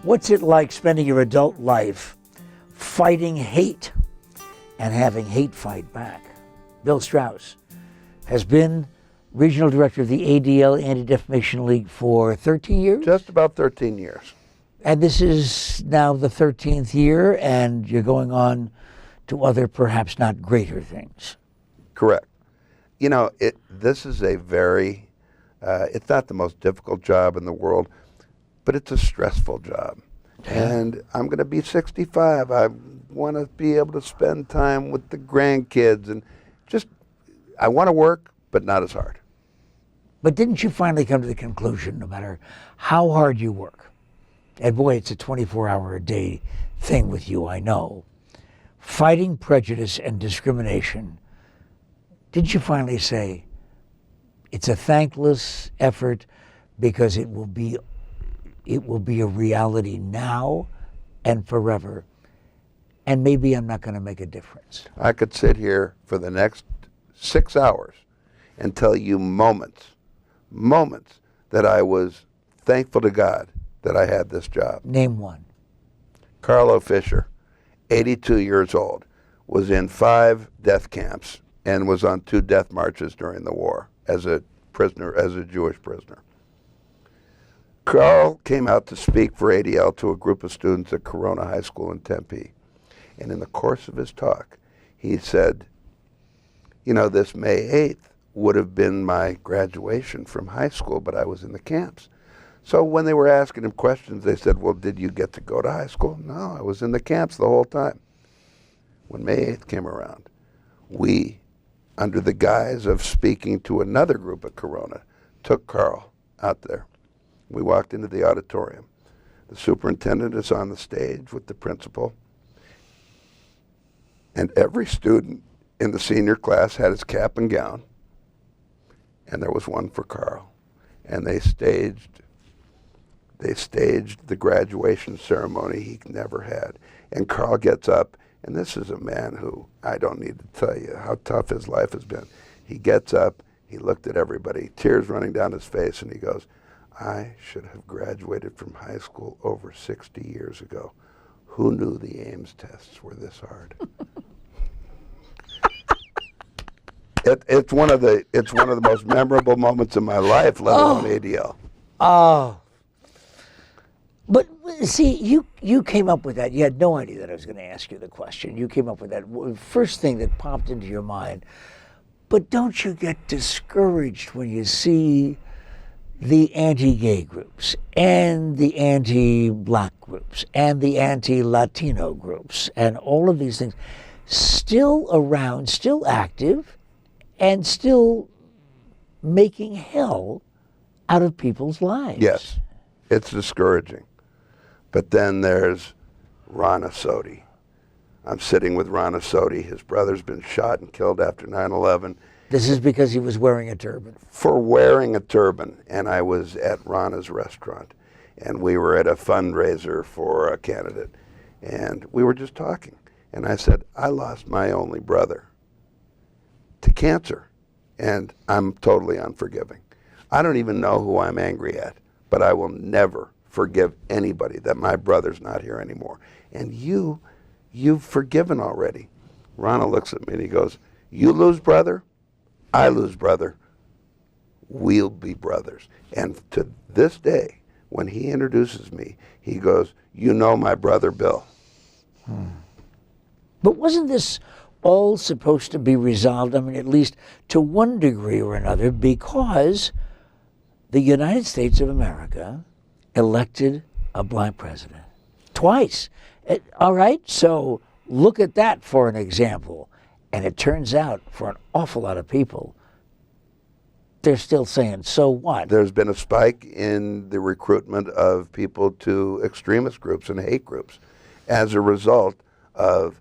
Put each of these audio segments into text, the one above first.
What's it like spending your adult life fighting hate and having hate fight back? Bill Straus has been Regional Director of the ADL, Anti-Defamation League, for 13 years? Just about 13 years. And this is now the 13th year, and you're going on to other, perhaps not greater things. Correct. You know, this is a very, it's not the most difficult job in the world, but it's a stressful job. Yeah. And I'm going to be 65. I want to be able to spend time with the grandkids, and just, I want to work, but not as hard. But didn't you finally come to the conclusion, no matter how hard you work, and boy, it's a 24-hour-a-day thing with you, I know, fighting prejudice and discrimination, didn't you finally say, it's a thankless effort because it will be a reality now and forever, and maybe I'm not going to make a difference? I could sit here for the next 6 hours and tell you moments that I was thankful to God that I had this job. Name one. Carlo Fisher, 82 years old, was in 5 death camps and was on 2 death marches during the war as a prisoner, as a Jewish prisoner. Carl came out to speak for ADL to a group of students at Corona High School in Tempe. And in the course of his talk, he said, you know, this May 8th would have been my graduation from high school, but I was in the camps. So when they were asking him questions, they said, well, did you get to go to high school? No, I was in the camps the whole time. When May 8th came around, we, under the guise of speaking to another group at Corona, took Carl out there. We walked into the auditorium. The superintendent is on the stage with the principal, and every student in the senior class had his cap and gown, and there was one for Carl. And they staged the graduation ceremony he never had. And Carl gets up, and this is a man who, I don't need to tell you how tough his life has been. He gets up, he looked at everybody, tears running down his face, and he goes, I should have graduated from high school over 60 years ago. Who knew the Ames tests were this hard? It's one of the most memorable moments in my life, let alone ADL. Oh. But see, you came up with that. You had no idea that I was going to ask you the question. You came up with that first thing that popped into your mind. But don't you get discouraged when you see the anti-gay groups and the anti-black groups and the anti-Latino groups and all of these things still around, still active, and still making hell out of people's lives? Yes, it's discouraging. But then there's Ron Asodi. I'm sitting with Ron Asodi. His brother's been shot and killed after 9/11. This is because he was wearing a turban. For wearing a turban. And I was at Rana's restaurant, and we were at a fundraiser for a candidate, and we were just talking. And I said, I lost my only brother to cancer, and I'm totally unforgiving. I don't even know who I'm angry at, but I will never forgive anybody that my brother's not here anymore. And you've forgiven already. Rana looks at me and he goes, you lose brother, I lose brother, we'll be brothers. And to this day, when he introduces me, he goes, you know my brother Bill. But wasn't this all supposed to be resolved, I mean, at least to one degree or another, because the United States of America elected a black president twice? All right, so look at that for an example. And it turns out, for an awful lot of people, they're still saying, so what? There's been a spike in the recruitment of people to extremist groups and hate groups as a result of,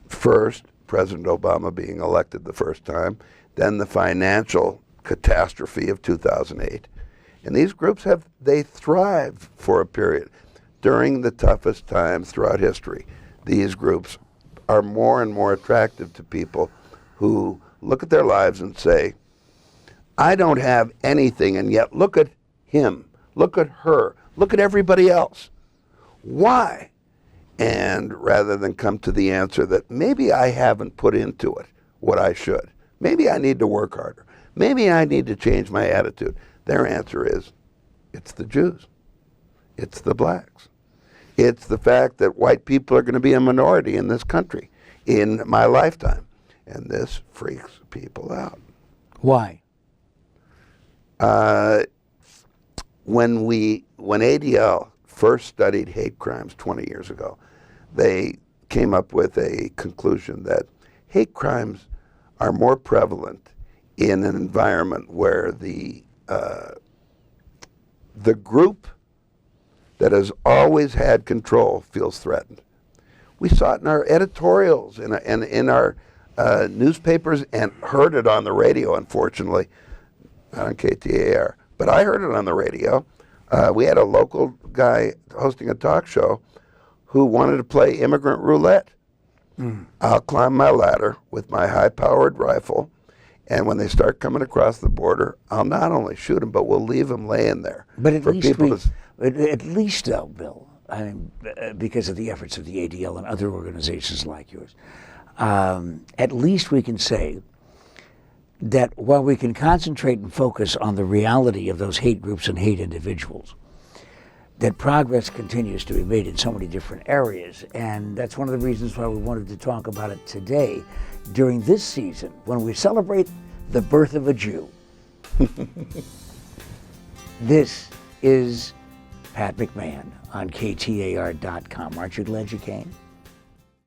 first, President Obama being elected the first time, then the financial catastrophe of 2008. And these groups they thrived for a period. During the toughest times throughout history, these groups are more and more attractive to people who look at their lives and say, I don't have anything, and yet look at him, look at her, look at everybody else. Why? And rather than come to the answer that maybe I haven't put into it what I should, maybe I need to work harder, maybe I need to change my attitude, their answer is, it's the Jews, it's the blacks, it's the fact that white people are going to be a minority in this country in my lifetime. And this freaks people out. Why? When ADL first studied hate crimes 20 years ago, they came up with a conclusion that hate crimes are more prevalent in an environment where the group that has always had control feels threatened. We saw it in our editorials and in our newspapers, and heard it on the radio, unfortunately, not on KTAR, but I heard it on the radio. We had a local guy hosting a talk show who wanted to play immigrant roulette. I'll climb my ladder with my high-powered rifle, and when they start coming across the border, I'll not only shoot them, but we'll leave them laying there. But at for least people at least though, Bill, I mean, because of the efforts of the ADL and other organizations like yours, at least we can say that while we can concentrate and focus on the reality of those hate groups and hate individuals, that progress continues to be made in so many different areas. And that's one of the reasons why we wanted to talk about it today during this season when we celebrate the birth of a Jew. This is Pat McMahon on KTAR.com. Aren't you glad you came?